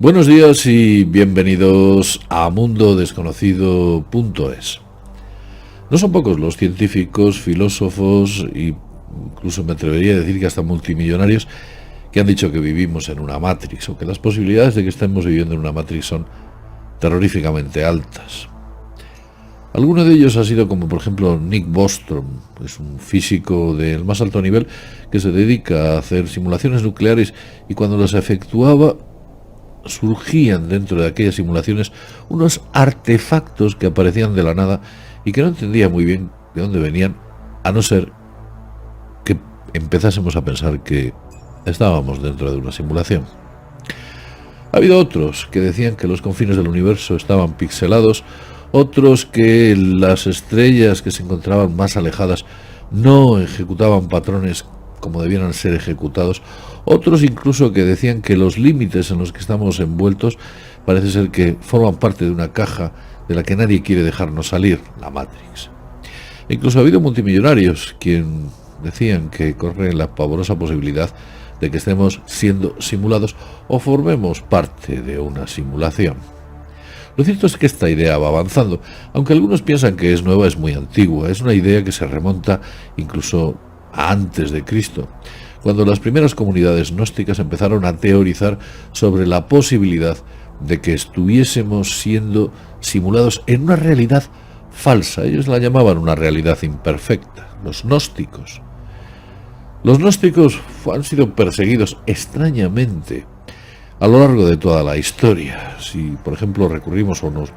Buenos días y bienvenidos a mundodesconocido.es. No son pocos los científicos, filósofos e incluso me atrevería a decir que hasta multimillonarios que han dicho que vivimos en una Matrix o que las posibilidades de que estemos viviendo en una Matrix son terroríficamente altas. Alguno de ellos ha sido como por ejemplo Nick Bostrom, es un físico del más alto nivel que se dedica a hacer simulaciones nucleares y cuando las efectuaba surgían dentro de aquellas simulaciones unos artefactos que aparecían de la nada y que no entendía muy bien de dónde venían, a no ser que empezásemos a pensar que estábamos dentro de una simulación. Ha habido otros que decían que los confines del universo estaban pixelados, otros que las estrellas que se encontraban más alejadas no ejecutaban patrones como debieran ser ejecutados, otros incluso que decían que los límites en los que estamos envueltos parece ser que forman parte de una caja de la que nadie quiere dejarnos salir, la Matrix. E incluso ha habido multimillonarios quien decían que corre la pavorosa posibilidad de que estemos siendo simulados o formemos parte de una simulación. Lo cierto es que esta idea va avanzando, aunque algunos piensan que es nueva, es muy antigua, es una idea que se remonta incluso a antes de Cristo, cuando las primeras comunidades gnósticas empezaron a teorizar sobre la posibilidad de que estuviésemos siendo simulados en una realidad falsa. Ellos la llamaban una realidad imperfecta, los gnósticos. Los gnósticos han sido perseguidos extrañamente a lo largo de toda la historia. Si, por ejemplo, recurrimos o nos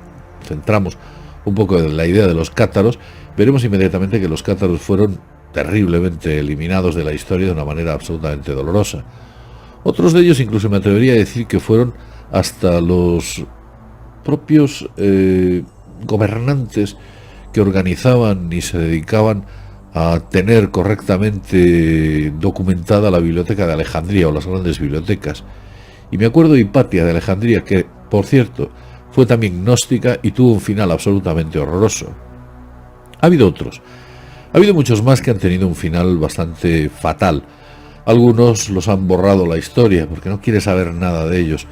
centramos un poco en la idea de los cátaros, veremos inmediatamente que los cátaros fueron terriblemente eliminados de la historia de una manera absolutamente dolorosa. Otros de ellos incluso me atrevería a decir que fueron hasta los propios gobernantes que organizaban y se dedicaban a tener correctamente documentada la biblioteca de Alejandría o las grandes bibliotecas. Y me acuerdo de Hipatia de Alejandría, que, por cierto, fue también gnóstica y tuvo un final absolutamente horroroso. Ha habido otros. Ha habido muchos más que han tenido un final bastante fatal. Algunos los han borrado la historia porque no quiere saber nada de ellos.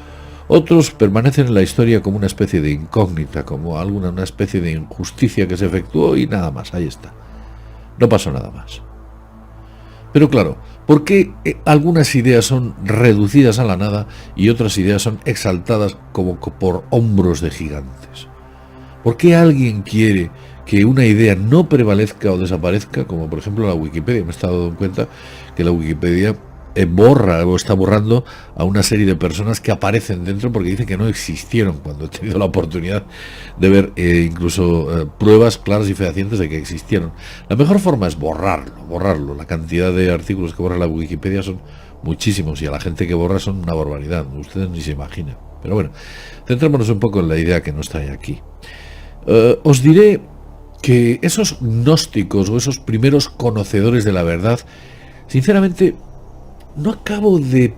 Otros permanecen en la historia como una especie de incógnita, como una especie de injusticia que se efectuó y nada más, ahí está. No pasó nada más. Pero claro, ¿por qué algunas ideas son reducidas a la nada y otras ideas son exaltadas como por hombros de gigantes? ¿Por qué alguien quiere que una idea no prevalezca o desaparezca, como por ejemplo la Wikipedia? Me he estado dando cuenta que la Wikipedia borra o está borrando a una serie de personas que aparecen dentro porque dice que no existieron, cuando he tenido la oportunidad de ver incluso pruebas claras y fehacientes de que existieron. La mejor forma es borrarlo. La cantidad de artículos que borra la Wikipedia son muchísimos y a la gente que borra son una barbaridad, ustedes ni se imaginan. Pero bueno, centrémonos un poco en la idea que nos trae aquí. Os diré que esos gnósticos o esos primeros conocedores de la verdad, sinceramente, no acabo de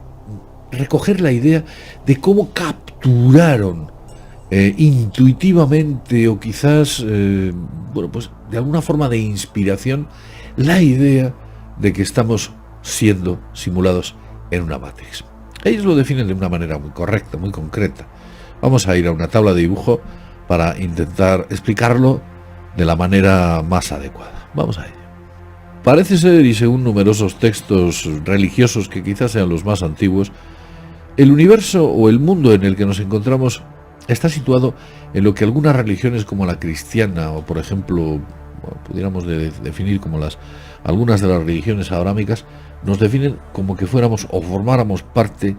recoger la idea de cómo capturaron intuitivamente o quizás, pues de alguna forma de inspiración, la idea de que estamos siendo simulados en una Matrix. Ellos lo definen de una manera muy correcta, muy concreta. Vamos a ir a una tabla de dibujo para intentar explicarlo de la manera más adecuada. Vamos a ello. Parece ser, y según numerosos textos religiosos que quizás sean los más antiguos, el universo o el mundo en el que nos encontramos está situado en lo que algunas religiones como la cristiana o por ejemplo, pudiéramos definir como algunas de las religiones abrámicas, nos definen como que fuéramos o formáramos parte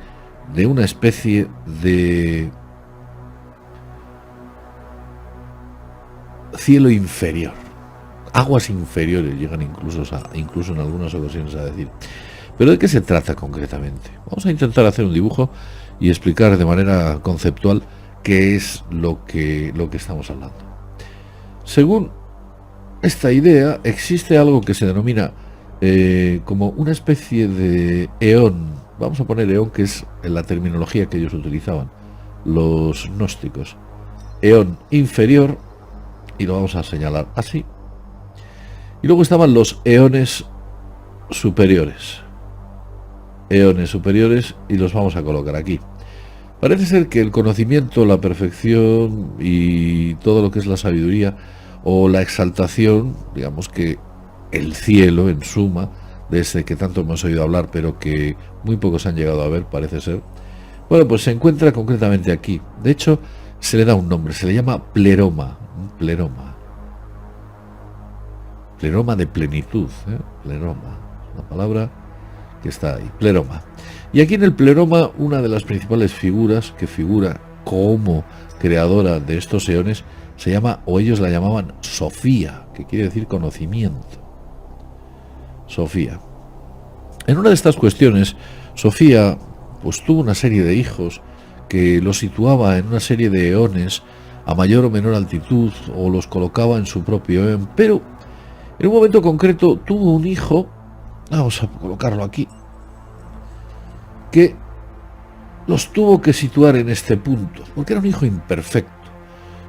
de una especie de cielo inferior, aguas inferiores llegan incluso en algunas ocasiones a decir. ¿Pero de qué se trata concretamente? Vamos a intentar hacer un dibujo y explicar de manera conceptual qué es lo que estamos hablando. Según esta idea, existe algo que se denomina como una especie de eón. Vamos a poner eón, que es la terminología que ellos utilizaban, los gnósticos. Eón inferior, y lo vamos a señalar así. Y luego estaban los eones superiores. Eones superiores, y los vamos a colocar aquí. Parece ser que el conocimiento, la perfección y todo lo que es la sabiduría o la exaltación, digamos que el cielo en suma, de ese que tanto hemos oído hablar pero que muy pocos han llegado a ver, parece ser, bueno, pues se encuentra concretamente aquí. De hecho, se le da un nombre, se le llama pleroma, un pleroma de plenitud, pleroma, una palabra que está ahí, pleroma. Y aquí en el pleroma, una de las principales figuras que figura como creadora de estos eones se llama, o ellos la llamaban, Sofía, que quiere decir conocimiento. Sofía. En una de estas cuestiones, Sofía pues tuvo una serie de hijos que los situaba en una serie de eones a mayor o menor altitud o los colocaba en su propio eón, pero en un momento concreto tuvo un hijo, vamos a colocarlo aquí, que los tuvo que situar en este punto, porque era un hijo imperfecto.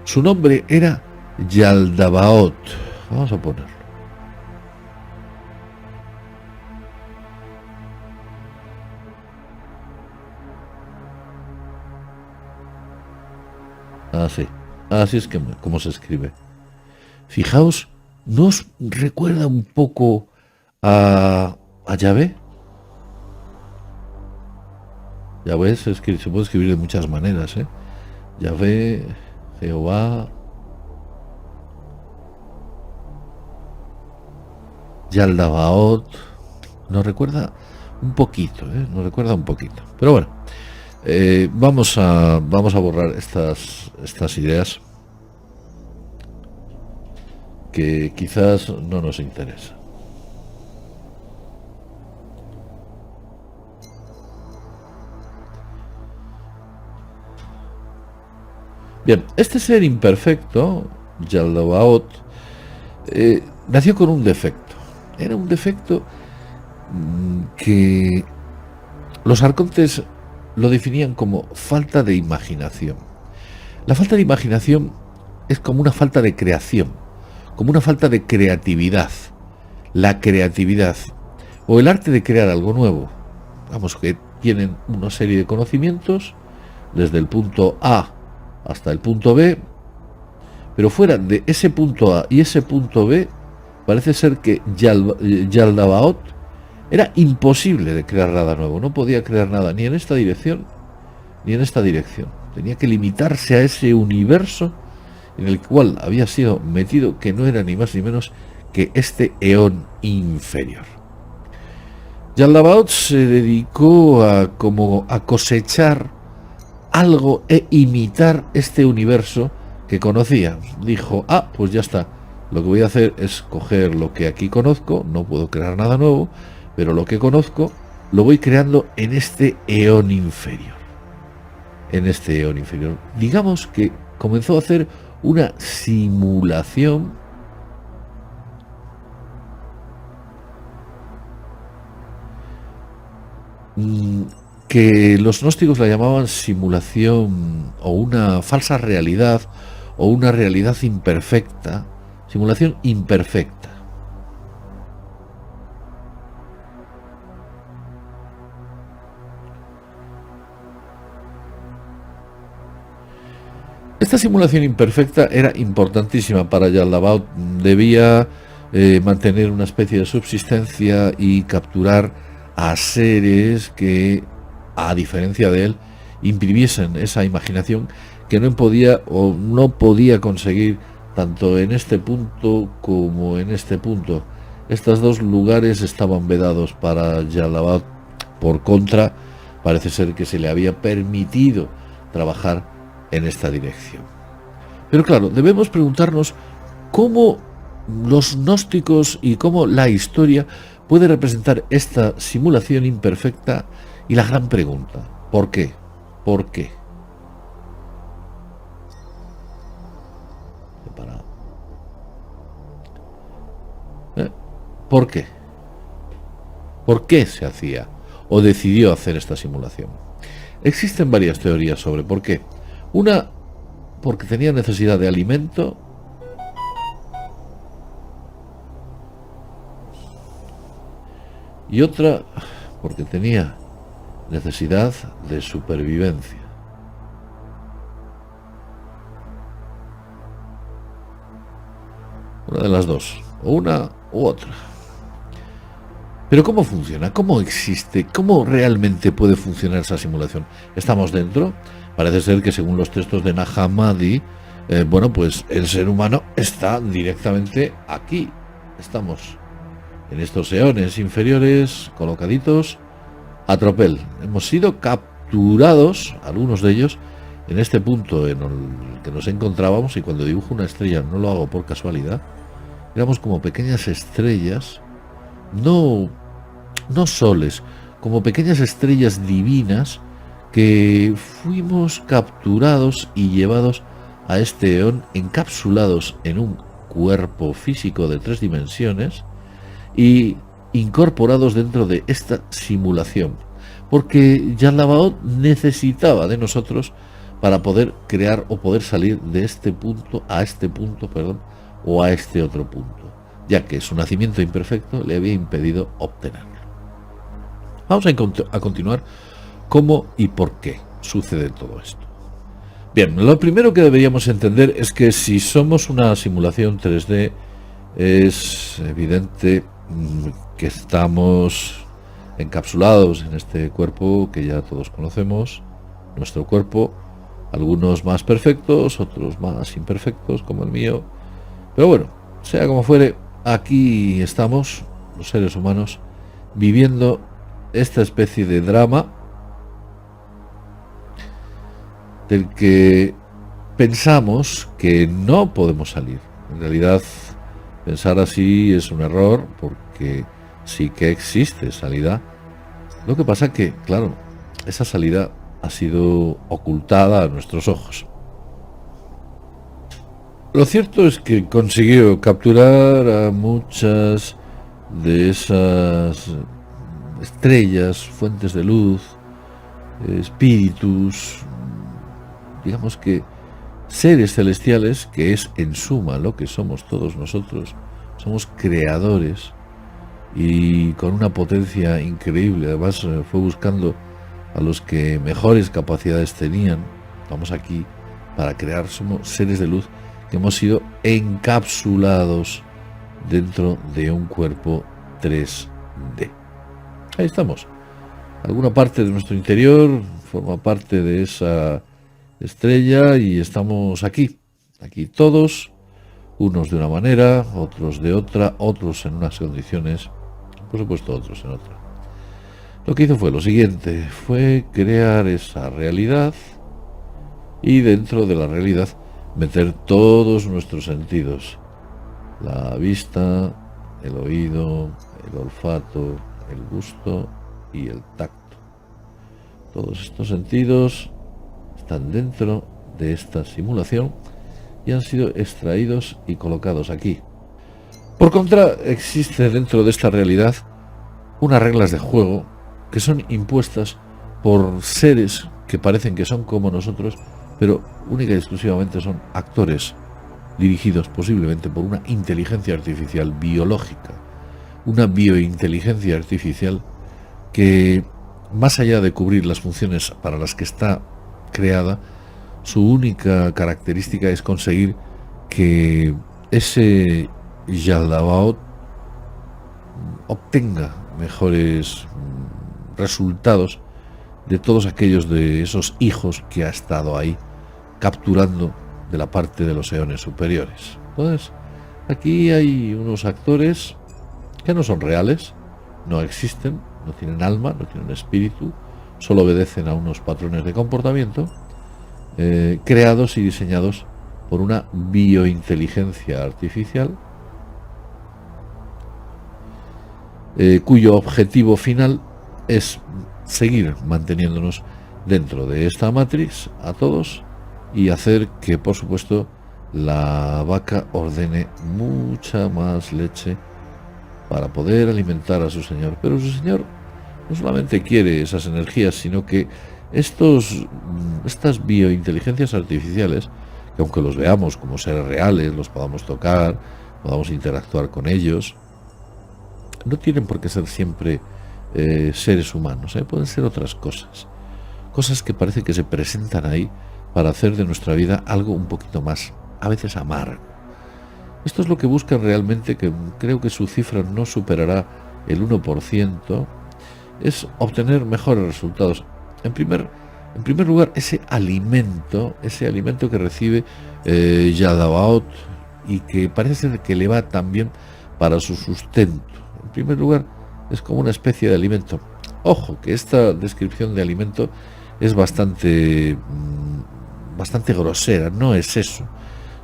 Su nombre era Yaldabaoth. Vamos a ponerlo. Así. Así es que como se escribe. Fijaos, ¿no os recuerda un poco a Yahvé? Yahvé se puede escribir de muchas maneras, ¿eh? Yahvé, Jehová, Yaldabaoth. Nos recuerda un poquito, ¿eh? Nos recuerda un poquito. Pero bueno, vamos a borrar estas ideas que quizás no nos interesan. Bien, este ser imperfecto, Yaldabaoth, nació con un defecto. Era un defecto que los arcontes lo definían como falta de imaginación. La falta de imaginación es como una falta de creación, como una falta de creatividad. La creatividad o el arte de crear algo nuevo. Vamos, que tienen una serie de conocimientos desde el punto A hasta el punto B, pero fuera de ese punto A y ese punto B, parece ser que Yaldabaoth era imposible de crear nada nuevo, no podía crear nada ni en esta dirección ni en esta dirección. Tenía que limitarse a ese universo en el cual había sido metido, que no era ni más ni menos que este eón inferior. Yaldabaoth se dedicó a cosechar algo e imitar este universo que conocía. Dijo, pues ya está, lo que voy a hacer es coger lo que aquí conozco, no puedo crear nada nuevo, pero lo que conozco lo voy creando en este eón inferior. En este eón inferior. Digamos que comenzó a hacer una simulación que los gnósticos la llamaban simulación o una falsa realidad o una realidad imperfecta, simulación imperfecta. Esta simulación imperfecta era importantísima para Yaldabaoth. Debía mantener una especie de subsistencia y capturar a seres que, a diferencia de él, imprimiesen esa imaginación que no podía conseguir tanto en este punto como en este punto. Estos dos lugares estaban vedados para Yaldabaoth. Por contra, parece ser que se le había permitido trabajar en esta dirección. Pero claro, debemos preguntarnos cómo los gnósticos y cómo la historia puede representar esta simulación imperfecta, y la gran pregunta, ¿por qué? ¿Por qué? ¿Por qué? ¿Por qué se hacía o decidió hacer esta simulación? Existen varias teorías sobre por qué. Una, porque tenía necesidad de alimento. Y otra, porque tenía necesidad de supervivencia. una de las dos, o una u otra. Pero ¿cómo funciona? ¿Cómo existe? ¿Cómo realmente puede funcionar esa simulación? ¿Estamos dentro? Parece ser que según los textos de Nag Hammadi, bueno, pues el ser humano está directamente aquí. Estamos en estos eones inferiores, colocaditos a tropel. Hemos sido capturados, algunos de ellos, en este punto en el que nos encontrábamos, y cuando dibujo una estrella no lo hago por casualidad, éramos como pequeñas estrellas, no soles, como pequeñas estrellas divinas que fuimos capturados y llevados a este eón, encapsulados en un cuerpo físico de 3 dimensiones y incorporados dentro de esta simulación, porque Yaldabaoth necesitaba de nosotros para poder crear o poder salir de este punto a este punto, o a este otro punto, ya que su nacimiento imperfecto le había impedido obtenerlo. Vamos a continuar cómo y por qué sucede todo esto. Bien, lo primero que deberíamos entender es que si somos una simulación 3D, es evidente que estamos encapsulados en este cuerpo que ya todos conocemos, nuestro cuerpo, algunos más perfectos, otros más imperfectos, como el mío. Pero bueno, sea como fuere, aquí estamos, los seres humanos, viviendo esta especie de drama del que pensamos que no podemos salir. En realidad, pensar así es un error, porque sí que existe salida. Lo que pasa que, claro, esa salida ha sido ocultada a nuestros ojos. Lo cierto es que consiguió capturar a muchas de esas estrellas, fuentes de luz, espíritus, digamos que seres celestiales, que es en suma lo que somos todos nosotros. Somos creadores y con una potencia increíble. Además fue buscando a los que mejores capacidades tenían. Estamos aquí para crear, somos seres de luz que hemos sido encapsulados dentro de un cuerpo 3D. Ahí estamos. Alguna parte de nuestro interior forma parte de esa estrella y estamos aquí todos, unos de una manera, otros de otra, otros en unas condiciones, por supuesto otros en otra. Lo que hizo fue lo siguiente, fue crear esa realidad y dentro de la realidad meter todos nuestros sentidos, la vista, el oído, el olfato, el gusto y el tacto. Todos estos sentidos están dentro de esta simulación y han sido extraídos y colocados aquí. Por contra, existe dentro de esta realidad unas reglas de juego que son impuestas por seres que parecen que son como nosotros, pero única y exclusivamente son actores dirigidos posiblemente por una inteligencia artificial biológica, una biointeligencia artificial que, más allá de cubrir las funciones para las que está creada, su única característica es conseguir que ese Yaldabaoth obtenga mejores resultados de todos aquellos de esos hijos que ha estado ahí capturando de la parte de los eones superiores. Entonces, aquí hay unos actores que no son reales, no existen, no tienen alma, no tienen espíritu, solo obedecen a unos patrones de comportamiento creados y diseñados por una biointeligencia artificial cuyo objetivo final es seguir manteniéndonos dentro de esta matriz a todos y hacer que, por supuesto, la vaca ordene mucha más leche para poder alimentar a su señor. Pero su señor no solamente quiere esas energías, sino que estas biointeligencias artificiales, que aunque los veamos como seres reales, los podamos tocar, podamos interactuar con ellos, no tienen por qué ser siempre seres humanos, pueden ser otras cosas que parece que se presentan ahí para hacer de nuestra vida algo un poquito más, a veces amargo. Esto es lo que buscan realmente, que creo que su cifra no superará el 1%, es obtener mejores resultados. En primer lugar, ese alimento que recibe Yadabaoth y que parece que le va también para su sustento. En primer lugar, es como una especie de alimento. Ojo, que esta descripción de alimento es bastante grosera, no es eso,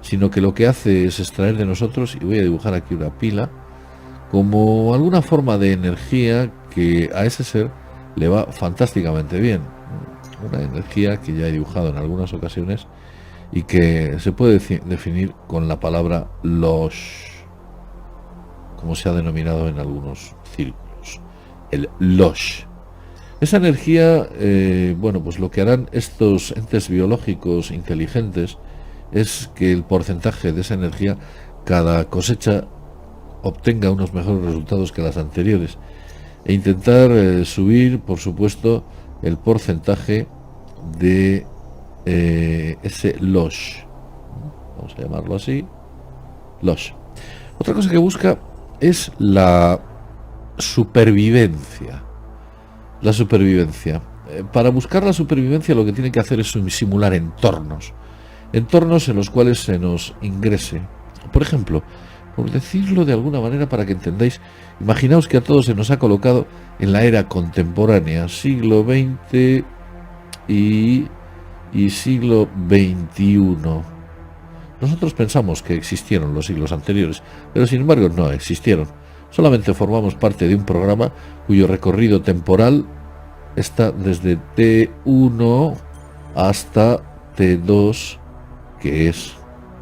sino que lo que hace es extraer de nosotros, y voy a dibujar aquí una pila, como alguna forma de energía que a ese ser le va fantásticamente bien. Una energía que ya he dibujado en algunas ocasiones y que se puede definir con la palabra Losh, como se ha denominado en algunos círculos. El Losh. Esa energía, bueno, pues lo que harán estos entes biológicos inteligentes es que el porcentaje de esa energía, cada cosecha, obtenga unos mejores resultados que las anteriores, e intentar subir, por supuesto, el porcentaje de ese Losh. Vamos a llamarlo así, Losh. Otra cosa que busca es la supervivencia. La supervivencia. Para buscar la supervivencia lo que tiene que hacer es simular entornos en los cuales se nos ingrese. Por ejemplo, por decirlo de alguna manera para que entendáis, imaginaos que a todos se nos ha colocado en la era contemporánea, siglo XX y siglo XXI. Nosotros pensamos que existieron los siglos anteriores, pero sin embargo no existieron. Solamente formamos parte de un programa cuyo recorrido temporal está desde T1 hasta T2, que es,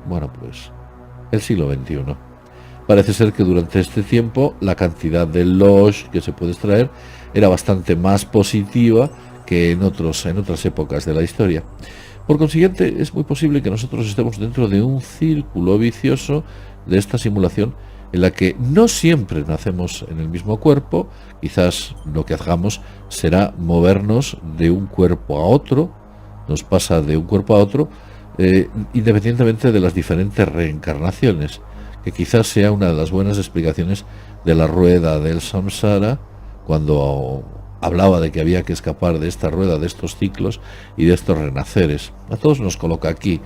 bueno, pues el siglo XXI. Parece ser que durante este tiempo la cantidad de Losh que se puede extraer era bastante más positiva que en otras épocas de la historia. Por consiguiente, es muy posible que nosotros estemos dentro de un círculo vicioso de esta simulación en la que no siempre nacemos en el mismo cuerpo. Quizás lo que hagamos será movernos de un cuerpo a otro, nos pasa de un cuerpo a otro, independientemente de las diferentes reencarnaciones, que quizás sea una de las buenas explicaciones de la rueda del samsara, cuando hablaba de que había que escapar de esta rueda, de estos ciclos y de estos renaceres. A todos nos coloca aquí.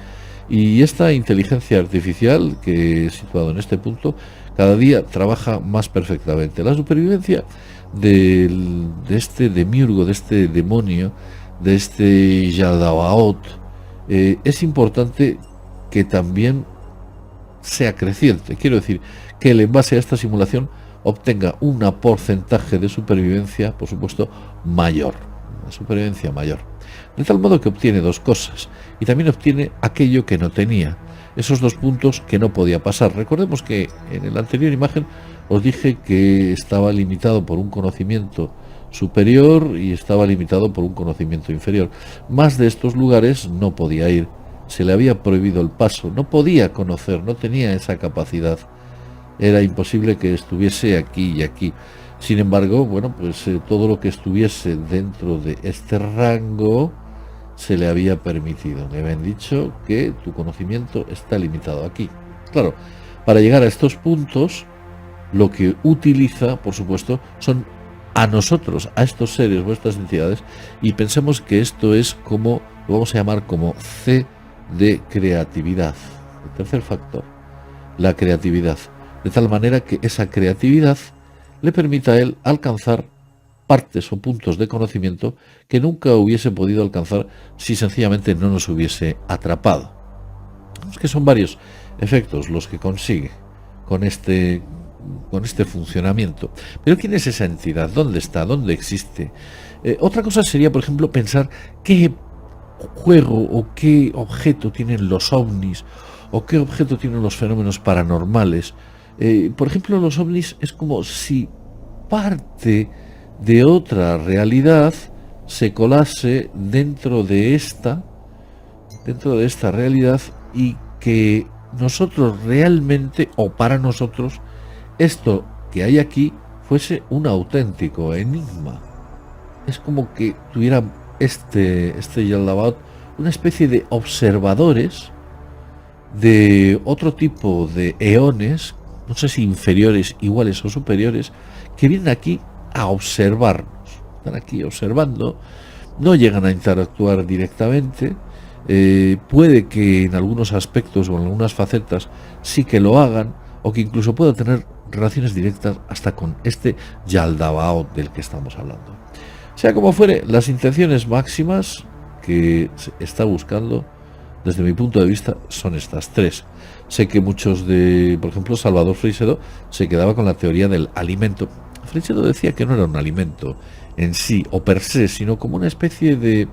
Y esta inteligencia artificial, que he situado en este punto, cada día trabaja más perfectamente. La supervivencia de este demiurgo, de este demonio, de este Yadabaoth, es importante que también sea creciente. Quiero decir, que él, en base a esta simulación, obtenga un porcentaje de supervivencia, por supuesto, mayor, una supervivencia mayor. De tal modo que obtiene dos cosas, y también obtiene aquello que no tenía, esos dos puntos que no podía pasar. Recordemos que en la anterior imagen os dije que estaba limitado por un conocimiento superior y estaba limitado por un conocimiento inferior. Más de estos lugares no podía ir, se le había prohibido el paso, no podía conocer, no tenía esa capacidad. Era imposible que estuviese aquí y aquí. Sin embargo, bueno, pues todo lo que estuviese dentro de este rango se le había permitido. Le habían dicho que tu conocimiento está limitado aquí. Claro, para llegar a estos puntos, lo que utiliza, por supuesto, son a nosotros, a estos seres, vuestras entidades, y pensemos que esto es como, lo vamos a llamar como C de creatividad. El tercer factor, la creatividad. De tal manera que esa creatividad le permita a él alcanzar partes o puntos de conocimiento que nunca hubiese podido alcanzar si sencillamente no nos hubiese atrapado. Es que son varios efectos los que consigue con este funcionamiento. Pero ¿quién es esa entidad? ¿Dónde está? ¿Dónde existe? Otra cosa sería, por ejemplo, pensar qué juego o qué objeto tienen los ovnis o qué objeto tienen los fenómenos paranormales. Por ejemplo, los ovnis es como si parte de otra realidad se colase dentro de esta realidad, y que nosotros realmente, o para nosotros, esto que hay aquí fuese un auténtico enigma. Es como que tuviera este Yaldabaoth una especie de observadores de otro tipo de eones, no sé si inferiores, iguales o superiores, que vienen aquí a observarnos. Están aquí observando, no llegan a interactuar directamente, puede que en algunos aspectos o en algunas facetas sí que lo hagan, o que incluso pueda tener relaciones directas hasta con este Yaldabaoth del que estamos hablando. Sea como fuere, las intenciones máximas que se está buscando, desde mi punto de vista, son estas tres. Sé que muchos de, por ejemplo, Salvador Freixedo se quedaba con la teoría del alimento. Freixedo decía que no era un alimento en sí o per se, sino como una especie de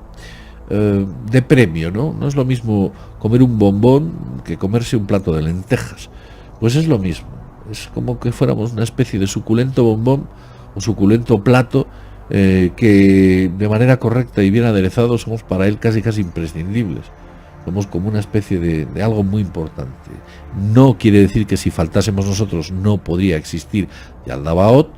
premio, ¿no? No es lo mismo comer un bombón que comerse un plato de lentejas. Pues es lo mismo. Es como que fuéramos una especie de suculento bombón o suculento plato que de manera correcta y bien aderezado somos para él casi imprescindibles. Somos como una especie de algo muy importante. No quiere decir que si faltásemos nosotros no podría existir Yaldabaoth,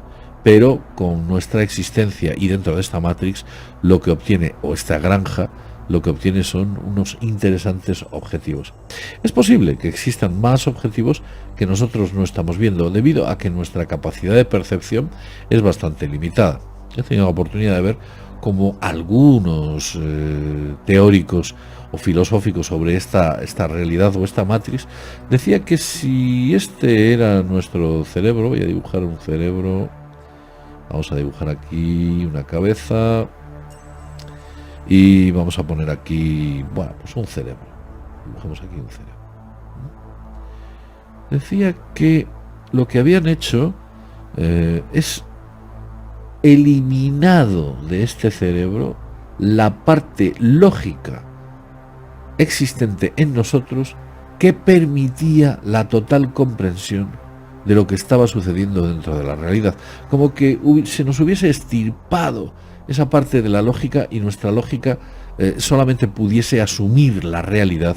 pero con nuestra existencia y dentro de esta Matrix lo que obtiene, o esta granja, lo que obtiene son unos interesantes objetivos. Es posible que existan más objetivos que nosotros no estamos viendo, debido a que nuestra capacidad de percepción es bastante limitada. He tenido la oportunidad de ver cómo algunos teóricos o filosóficos sobre esta realidad o esta matriz decía que si este era nuestro cerebro, voy a dibujar un cerebro, vamos a dibujar aquí una cabeza y vamos a poner aquí, bueno, pues un cerebro, dibujemos aquí un cerebro. Decía que lo que habían hecho es eliminado de este cerebro la parte lógica existente en nosotros que permitía la total comprensión de lo que estaba sucediendo dentro de la realidad, como que se nos hubiese extirpado esa parte de la lógica y nuestra lógica solamente pudiese asumir la realidad,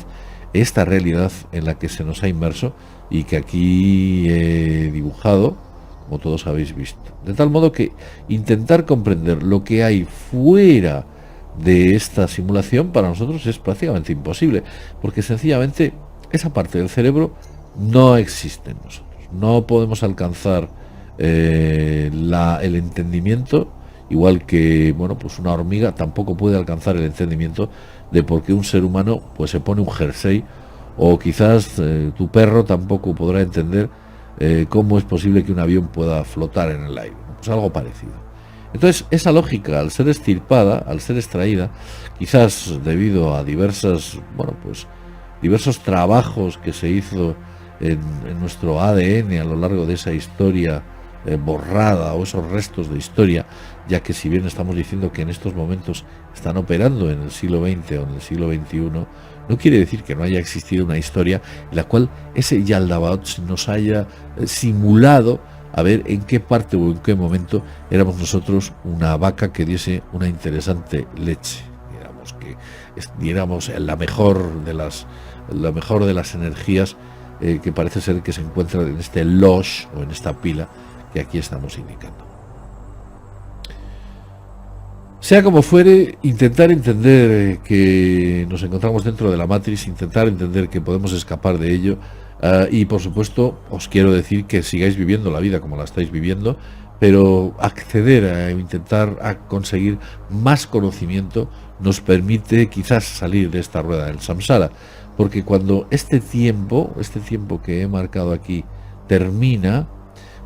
esta realidad en la que se nos ha inmerso y que aquí he dibujado, como todos habéis visto. De tal modo que intentar comprender lo que hay fuera de esta simulación para nosotros es prácticamente imposible, porque sencillamente esa parte del cerebro no existe en nosotros. No podemos alcanzar el entendimiento, igual que bueno, pues una hormiga tampoco puede alcanzar el entendimiento de por qué un ser humano pues se pone un jersey, o quizás tu perro tampoco podrá entender cómo es posible que un avión pueda flotar en el aire. Pues algo parecido. Entonces, esa lógica, al ser extirpada, al ser extraída, quizás debido a diversos trabajos que se hizo en nuestro ADN a lo largo de esa historia borrada, o esos restos de historia, ya que si bien estamos diciendo que en estos momentos están operando en el siglo XX o en el siglo XXI, no quiere decir que no haya existido una historia en la cual ese Yaldabaoth nos haya simulado a ver en qué parte o en qué momento éramos nosotros una vaca que diese una interesante leche, digamos que diéramos la mejor de las energías que parece ser que se encuentra en este losh o en esta pila que aquí estamos indicando. Sea como fuere, intentar entender que nos encontramos dentro de la matriz, intentar entender que podemos escapar de ello, y por supuesto os quiero decir que sigáis viviendo la vida como la estáis viviendo, pero acceder a intentar a conseguir más conocimiento nos permite quizás salir de esta rueda del samsara, porque cuando este tiempo que he marcado aquí termina,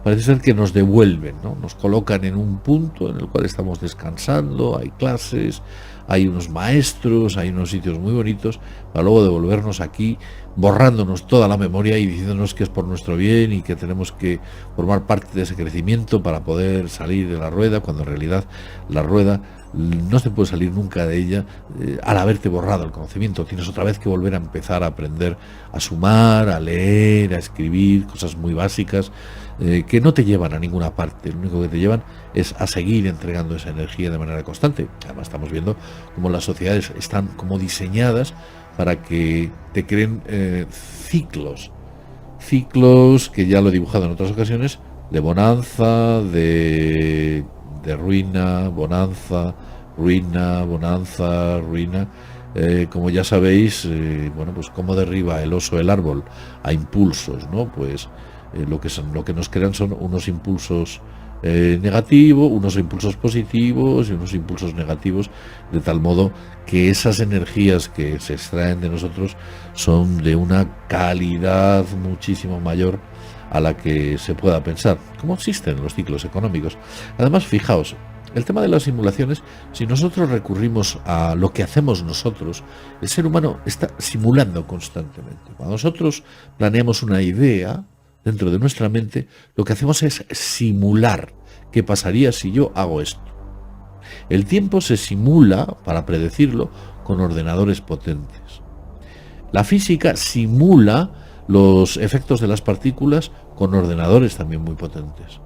parece ser que nos devuelven, ¿no? Nos colocan en un punto en el cual estamos descansando, hay clases, hay unos maestros, hay unos sitios muy bonitos, para luego devolvernos aquí, borrándonos toda la memoria y diciéndonos que es por nuestro bien y que tenemos que formar parte de ese crecimiento para poder salir de la rueda, cuando en realidad la rueda no se puede salir nunca de ella al haberte borrado el conocimiento. Tienes otra vez que volver a empezar a aprender a sumar, a leer, a escribir, cosas muy básicas que no te llevan a ninguna parte. Lo único que te llevan es a seguir entregando esa energía de manera constante. Además estamos viendo cómo las sociedades están como diseñadas para que te creen ciclos que ya lo he dibujado en otras ocasiones, de bonanza, de ruina, bonanza, ruina, bonanza, ruina, como ya sabéis, bueno, pues cómo derriba el oso el árbol a impulsos, ¿no? Pues lo que nos crean son unos impulsos negativos, unos impulsos positivos y unos impulsos negativos, de tal modo que esas energías que se extraen de nosotros son de una calidad muchísimo mayor a la que se pueda pensar, como existen los ciclos económicos. Además, fijaos, el tema de las simulaciones, si nosotros recurrimos a lo que hacemos nosotros, el ser humano está simulando constantemente. Cuando nosotros planeamos una idea dentro de nuestra mente, lo que hacemos es simular qué pasaría si yo hago esto. El tiempo se simula, para predecirlo, con ordenadores potentes. La física simula los efectos de las partículas con ordenadores también muy potentes.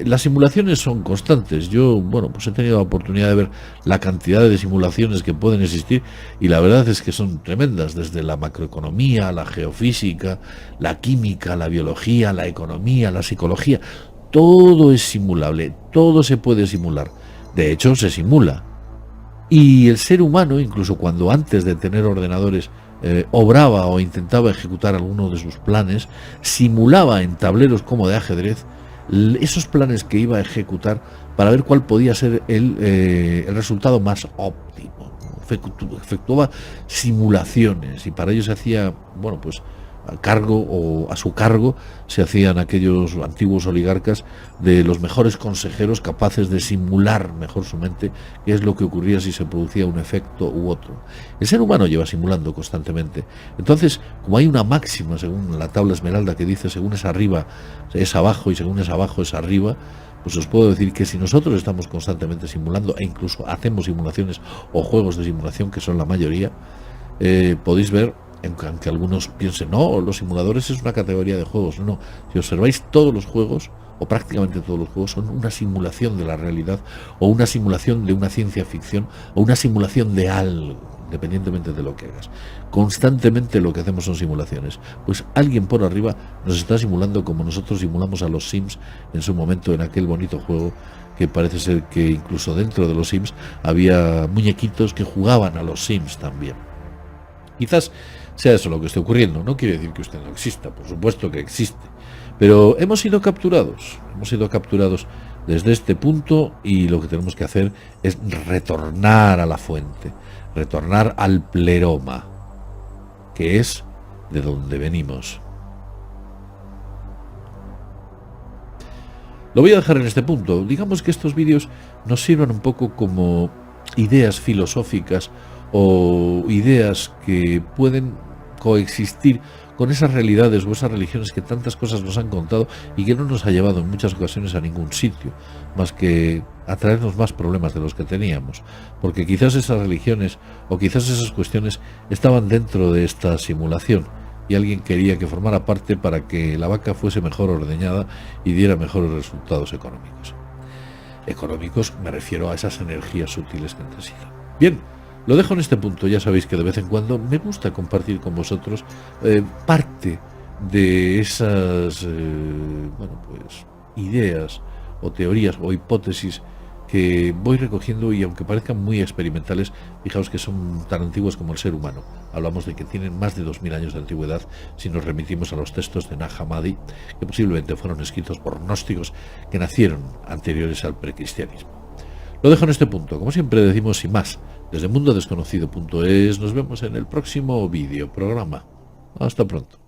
Las simulaciones son constantes. Yo, bueno, pues he tenido la oportunidad de ver la cantidad de simulaciones que pueden existir y la verdad es que son tremendas, desde la macroeconomía, la geofísica, la química, la biología, la economía, la psicología. Todo es simulable, todo se puede simular. De hecho, se simula. Y el ser humano, incluso cuando antes de tener ordenadores obraba o intentaba ejecutar alguno de sus planes, simulaba en tableros como de ajedrez esos planes que iba a ejecutar para ver cuál podía ser el resultado más óptimo. Efectuaba simulaciones y para ello se hacía, bueno, pues a su cargo se hacían aquellos antiguos oligarcas de los mejores consejeros capaces de simular mejor su mente qué es lo que ocurría si se producía un efecto u otro. El ser humano lleva simulando constantemente. Entonces, como hay una máxima según la tabla esmeralda que dice según es arriba es abajo y según es abajo es arriba, pues os puedo decir que si nosotros estamos constantemente simulando e incluso hacemos simulaciones o juegos de simulación, que son la mayoría, podéis ver, aunque algunos piensen, no, los simuladores es una categoría de juegos. No, si observáis todos los juegos, o prácticamente todos los juegos, son una simulación de la realidad, o una simulación de una ciencia ficción, o una simulación de algo, independientemente de lo que hagas. Constantemente lo que hacemos son simulaciones. Pues alguien por arriba nos está simulando como nosotros simulamos a los Sims en su momento, en aquel bonito juego que parece ser que incluso dentro de los Sims había muñequitos que jugaban a los Sims también. Quizás sea eso lo que esté ocurriendo. No quiere decir que usted no exista, por supuesto que existe, pero hemos sido capturados desde este punto y lo que tenemos que hacer es retornar a la fuente, retornar al pleroma, que es de donde venimos. Lo voy a dejar en este punto. Digamos que estos vídeos nos sirvan un poco como ideas filosóficas o ideas que pueden coexistir con esas realidades o esas religiones que tantas cosas nos han contado y que no nos ha llevado en muchas ocasiones a ningún sitio, más que a traernos más problemas de los que teníamos, porque quizás esas religiones o quizás esas cuestiones estaban dentro de esta simulación y alguien quería que formara parte para que la vaca fuese mejor ordeñada y diera mejores resultados económicos. Económicos me refiero a esas energías sutiles que necesitan. Bien, lo dejo en este punto. Ya sabéis que de vez en cuando me gusta compartir con vosotros parte de esas bueno, pues, ideas o teorías o hipótesis que voy recogiendo y aunque parezcan muy experimentales, fijaos que son tan antiguas como el ser humano. Hablamos de que tienen más de 2000 años de antigüedad si nos remitimos a los textos de Nag Hammadi, que posiblemente fueron escritos por gnósticos que nacieron anteriores al precristianismo. Lo dejo en este punto. Como siempre decimos, sin más, desde mundodesconocido.es nos vemos en el próximo vídeo programa. Hasta pronto.